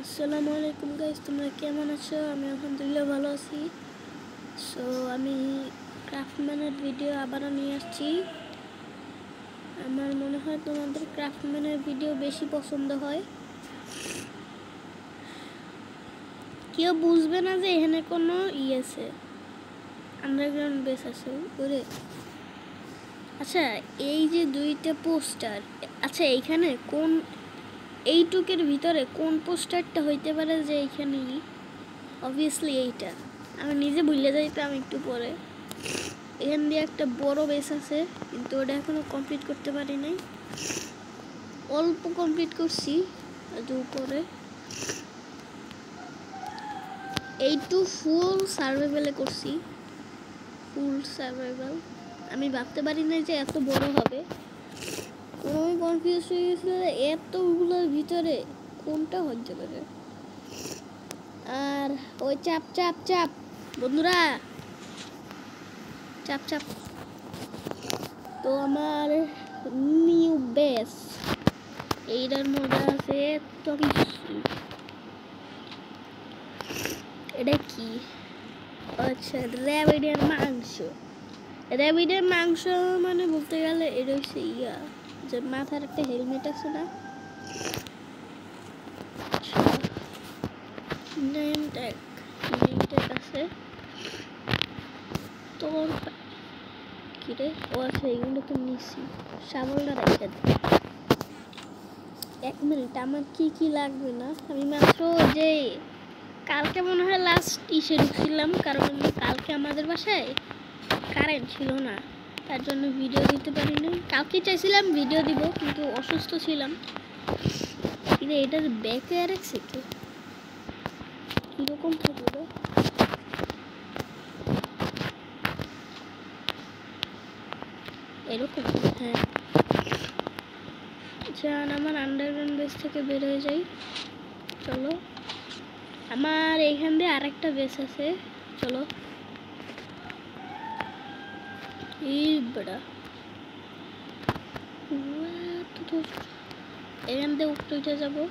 আসসালামু আলাইকুম গাইস, তোমরা কেমন আছো? আমি আলহামদুলিল্লাহ ভালো আছি। সো আমি ক্রাফটম্যানের ভিডিও আবারও নিয়ে আসছি। আমার মনে হয় তোমাদের ক্রাফটম্যানের ভিডিও বেশি পছন্দ হয়। কেউ বুঝবে না যে এখানে কোনো আছে, আন্ডারগ্রাউন্ড বেস আছে ওরে। আচ্ছা, এই যে দুইটা পোস্টার, আচ্ছা এইখানে কোন এইটুকের ভিতরে কোন পোস্টারটা হইতে পারে যে এইখানে? অবভিয়াসলি এইটা। আমি নিজে ভুলে যাইতাম একটু পরে। এখান দিয়ে একটা বড় বেস আছে, কিন্তু ওটা এখনো কমপ্লিট করতে পারি নাই। অল্প কমপ্লিট করছি উপরে। এইটু ফুল সার্ভাইভালে করছি, ফুল সার্ভাইভাল। আমি ভাবতে পারি না যে এত বড় হবে। আমি কনফিউজ হয়ে গেছিল এতগুলোর ভিতরে কোনটা হতে পারে। আর ওই চাপ চাপ চাপ বন্ধুরা, চাপ চাপ। তো আমার নিউ বেস, এইটার মধ্যে আছে এত কিছু। এটা কি? আচ্ছা, র্যাবিডের মাংস। র্যাবিডের মাংস মানে বলতে গেলে এটা হচ্ছে যে মাথার একটা হেলমেট আছে না, নেম ট্যাগ আছে তোর কিরে। ও আচ্ছা, এগুলো তো নিচ্ছি। শাবলটা রেখে দে। 1 মিনিট, আমার কি কি লাগবে না। আমি মাত্র যে কালকে মনে হয় লাস্ট ইসে ঢুকছিলাম, কারণ কালকে আমাদের বাসায় কারেন্ট ছিল না, তার জন্য ভিডিও দিতে পারিনি। কালকে চাইছিলাম ভিডিও দিব, কিন্তু অসুস্থ ছিলাম। কিন্তু এটার ব্যাকে আর এক সেকে কীরকম থাকবে এরকম। হ্যাঁ, যান আমার আন্ডারগ্রাউন্ড বেস থেকে বের হয়ে যাই। চলো, আমার এইখান দিয়ে আরেকটা বেস আছে, চলো। এই বড়া এখান দিয়ে উঠে যাবো।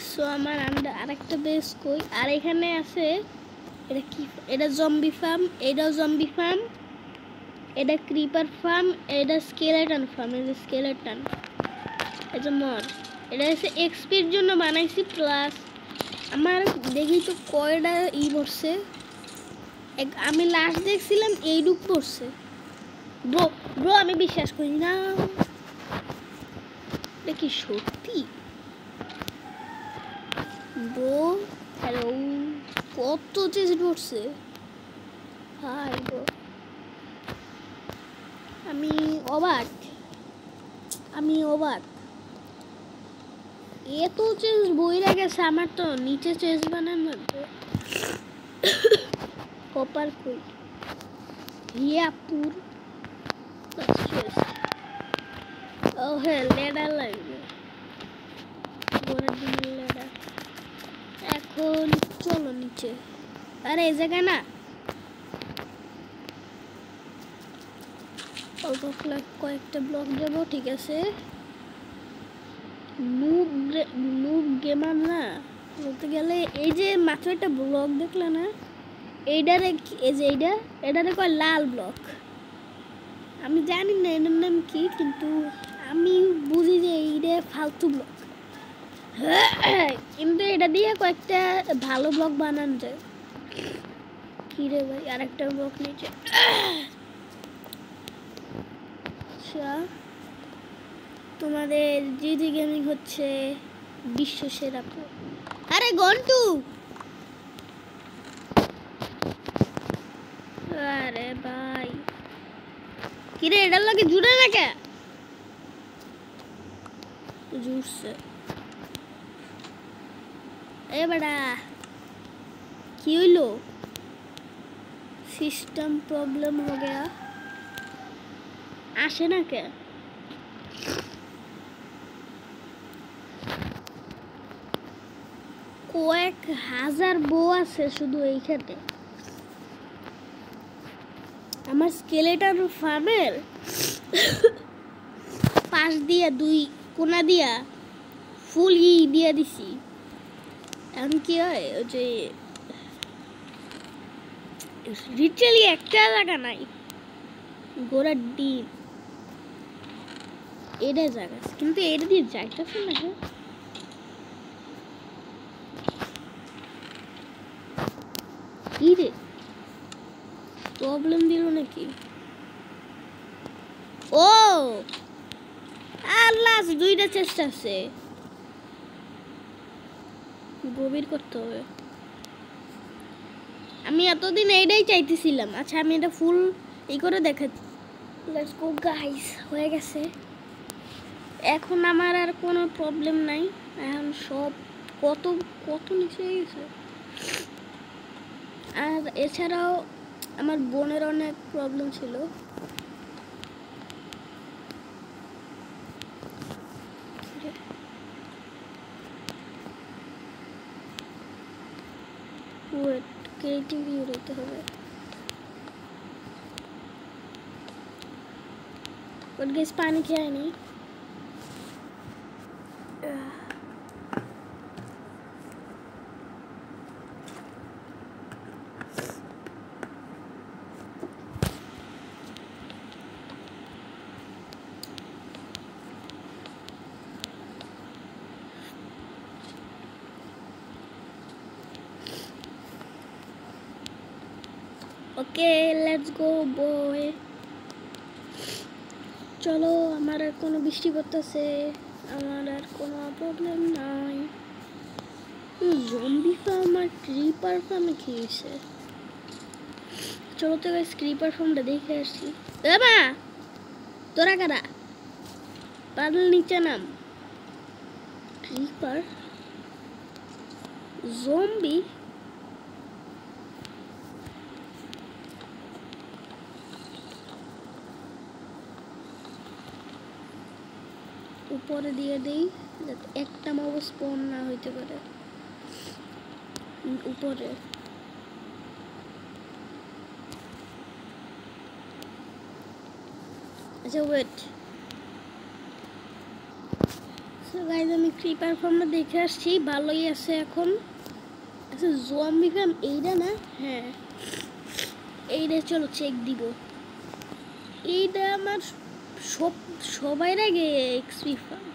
সো আমার আরেকটা বেস কই? আর এখানে আছে এটা কি? এটা জম্বি ফার্ম, এটাও জম্বি ফার্ম, এটা ক্রিপার ফার্ম, এটা স্কেলেটন ফার্ম। এই যে স্কেলেটন, এই যে মর, এটা হচ্ছে এক্সপির জন্য বানাইছি। প্লাস আমার দেখি তো কয়টা পড়ছে। আমি লাস্ট দেখছিলাম এইটুক পড়ছে। ব্রো ব্রো আমি বিশ্বাস করি না, এটা কি সত্যি? ব্রো হ্যালো, কত চেষ্টা পড়ছে। হাই ব্রো, আমি অবাক, আমি অবাক। এত চেঞ্জ বইরা গেছে। আমার তো নিচে চেঞ্জ বানানো কপার কই হিয়াপুর। ও হ্যাঁ, লেডার লাগবে, লেডার। এখন চলো নিচে। আরে এই জায়গায় না, অল্প কয়েকটা ব্লক দেবো, ঠিক আছে? নুব গেমার না বলতে গেলে, এই যে মাত্র একটা ব্লক দেখলে না, এইটারে এই যে এটারে কয় লাল ব্লক। আমি জানি না এটার নাম কি, কিন্তু আমি বুঝি যে এইটা ফালতু ব্লক। কিন্তু এটা দিয়ে কয়েকটা ভালো ব্লক বানানো যায়। কি রে ভাই, আরেকটা ব্লক নিচে। আচ্ছা, তোমাদের জিজি গেমিং হচ্ছে বিশ্ব সেরা। আরে গন্টু, আরে ভাই কিরে এটার লাগে জুড়ে না কে? জুড়ছে এ বেটা, কি হইলো? সিস্টেম প্রবলেম हो गया। আসে না কে? কয়েক হাজার বউ আছে শুধু এইখানে। আমার স্কেলেটন ফার্মের পাশ দিয়া দুই কোনা দিয়া ফুল দিয়ে দিছি। এখন কি হয় ওই যে লিটারালি একটা জায়গা নাই, গোড়ার ডিম এটা জায়গা, কিন্তু এটা দিয়ে যাইতেছে না। হ্যাঁ কি রে প্রবলেম দিল নাকি? ও আল্লাহ, দুইটা চেষ্টা আছে, গভীর করতে হবে। আমি এতদিন এইটাই চাইতেছিলাম। আচ্ছা আমি এটা ফুল এই করে দেখাচ্ছি। লেটস গো গাইস, হয়ে গেছে। এখন আমার আর কোনো প্রবলেম নাই। এখন সব কত কত নিচে গেছে। আর এছাড়াও আমার বোনের অনেক প্রবলেম ছিল। ওয়েট, ক্রিয়েটিভ হতে হবে। বাট গাইস পানি খেয়ে নি। ওকে লেটস গো বয়। চলো, আমার আর কোনো বৃষ্টি করতেছে, আমার আর কোনো প্রবলেম নাই। জম্বি ফার্ম আর ক্রিপার ফার্মে কি হয়েছে? চলো তো গাইস ক্রিপার ফার্মটা দেখে আসছি। এ মা তোরা কারা, পাগল নিচে নাম। ক্রিপার জম্বি উপরে দিয়ে দেই যাতে একটা মব স্পন না হইতে পারে উপরে। আচ্ছা ওয়েট, সো গাইস আমি ক্রিপার ফার্মটা দেখে আসছি, ভালোই আছে এখন। আচ্ছা জম্বি ফার্ম এইটা না? হ্যাঁ এইটা, চলো চেক দিব। এইটা আমার সবার আগে এক্সপি ফার্ম।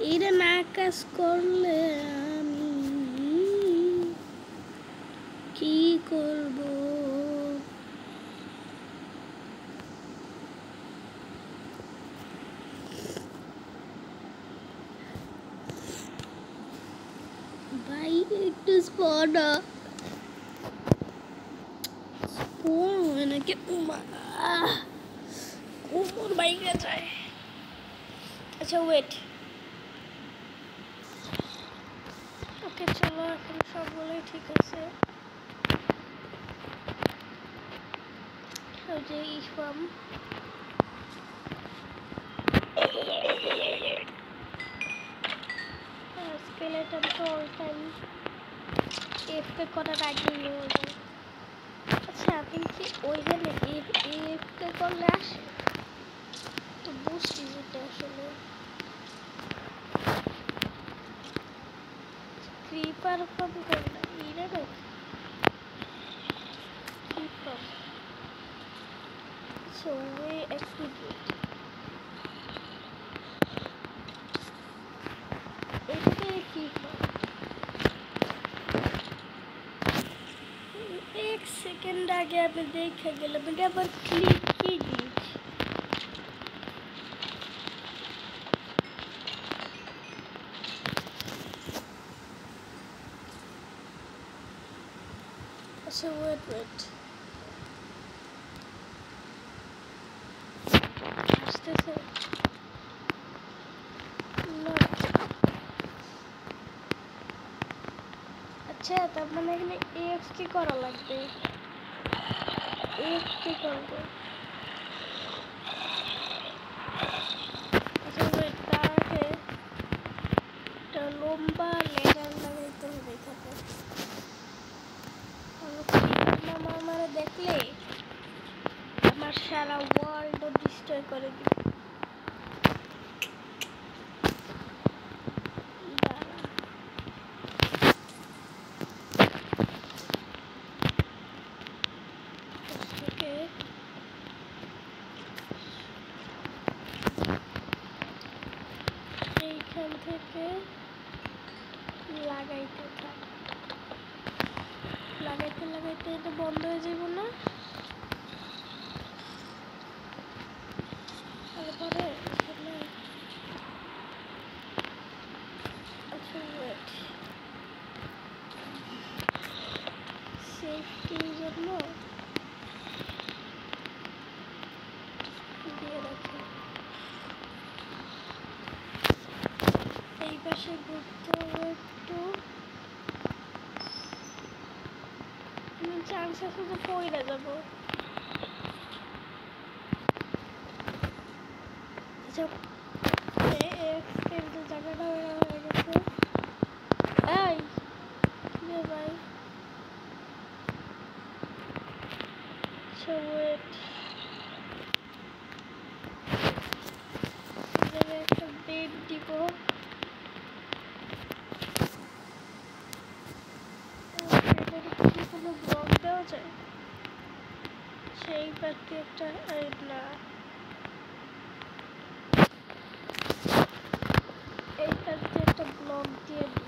এইটা না কাজ করলে আমি কি করব? ভাই একটু স্পট হয় নাকি? কোমর বাইরে যায়। আচ্ছা ওয়েট, ওকে চলো এখন সবগুলোই ঠিক আছে। যে ইসলাম স্কেলেটন তো অল টাইম এফকে করার আগেই হয়ে যায়। আচ্ছা আপনি কি ওইখানে এফকে করলে আসে? তো বুঝছি যেটা আসলে ক্রিপার কম করে না ইরে না ক্রিপার। So we execute এটাকে ক্রিপার। এক সেকেন্ড আগে আমি দেখে গেলাম, এটা আবার ক্লিক কি দিয়েছি। আচ্ছা ওয়েট আসতেছে না। আচ্ছা তার মানে এখানে এফকে করা লাগবে, এফকে করবো। আচ্ছা ওয়েট, তার আগে একটা লম্বা লেজার লাগাইতে হবে এখানে। আমার দেখলে আমার সারা ওয়ার্ল্ড ডিস্ট্রয় করে দিবে। এখান থেকে লাগাইতে থাক, লাগাইতে লাগাইতে এটা বন্ধ হয়ে যাব না? তারপরে এখানে আচ্ছা ওয়েট, সেফটির জন্য দিয়ে রাখি। এই পাশে ঘুরতে হবে একটু, চান্স আছে যে পড়ে যাবো। কিন্তু জায়গাটা হয়ে গেছে। এই রে ভাই, ওয়েট, একটা বেড দিব। কোনো ব্লক দেওয়া যায় সেই পাখি একটা না, এই পাখি একটা ব্লক দিয়ে দিই।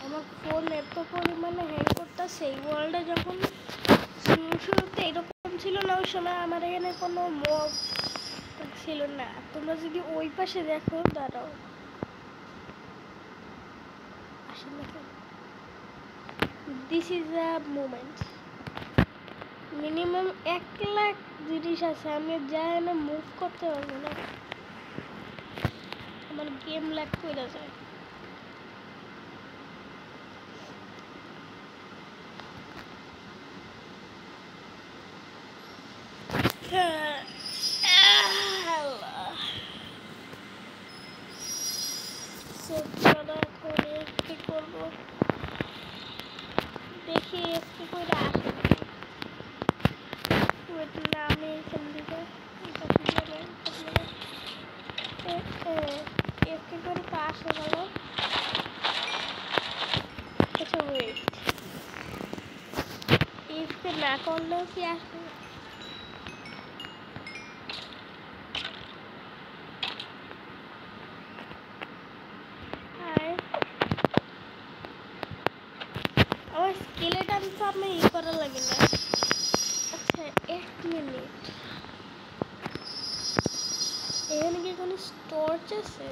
আমার ফোন এত পরিমাণে হ্যাং করতেছে, এই ওয়ার্ল্ডে যখন শুরুতে এরকম ছিল না, ওই সময় আমার এখানে কোনো মব ছিল না। তোমরা যদি ওই পাশে দেখো, দাঁড়াও আসলে this is a moment. Minimum 1 lakh জিনিস আছে, আমি যাই না মুভ করতে পারবো না, আমার গেম ল্যাগ করে যায়। কি করবো দেখি, একটু করে আসে না, আমি এখান থেকে একটু করে পাশ হয়ে গেল। আচ্ছা ওয়েট, ইফকে না করলেও কি আসবে? আমার স্কেলেটন তো আমি করা লাগে না। আচ্ছা 1 মিনিট, এখানে কি কোনো স্টোরেজ আছে?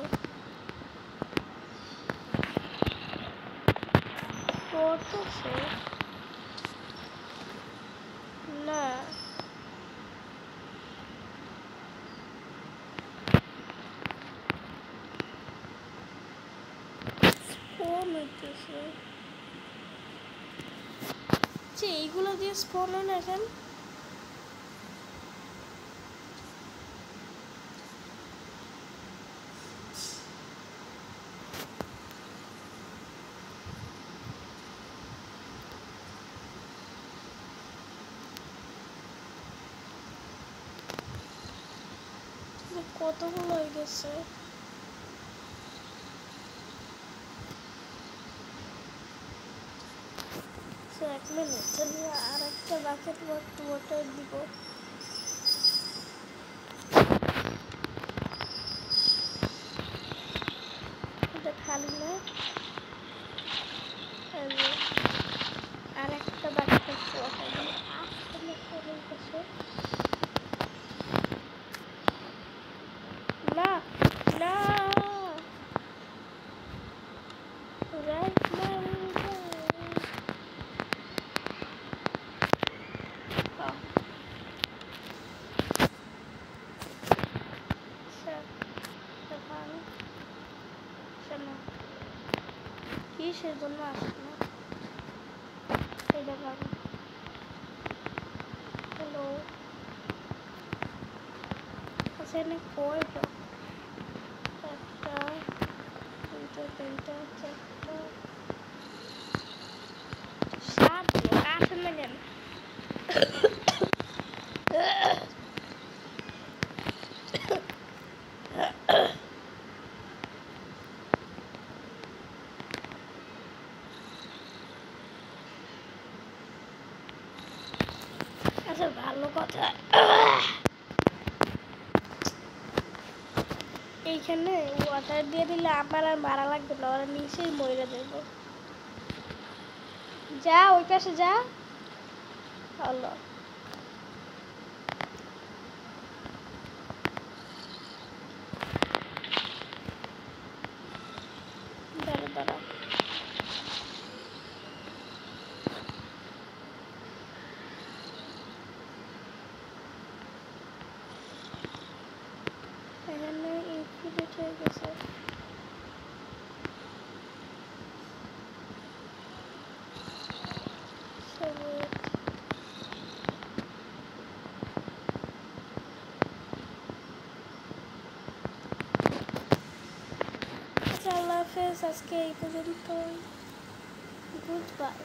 স্টোরেজ আছে না? স্পন হইতেছে, আচ্ছা এইগুলো দিয়ে স্পন হয় না এখন? কতগুলো হয়ে গেছে? এক মিনিট, আমি আর একটা বাকেট ওয়াটার দিব। এটা খালি না, আর একটা বাকেট ওয়াটার দিব। আসলে করে গেছে না, না রাইট না, কিসের জন্য আসলো এটা ভাবি। হ্যালো, আচ্ছা এখানে কয়টা? একটা, দুইটা, তিনটা, চারটা, 7 ব্লক আসেন না কেন? আচ্ছা ভালো কথা, এইখানে ওয়াটার দিয়ে দিলে আমার আর মারা লাগবে না, ওরা নিচেই মরে যাবো। যা ওই পাশে যা। হলো দাঁড়া দাঁড়া, এখানে ইনফিনিট হয়ে গেছে। আল্লাহ হাফেজ, আজকে এই পর্যন্ত, গুড বাই।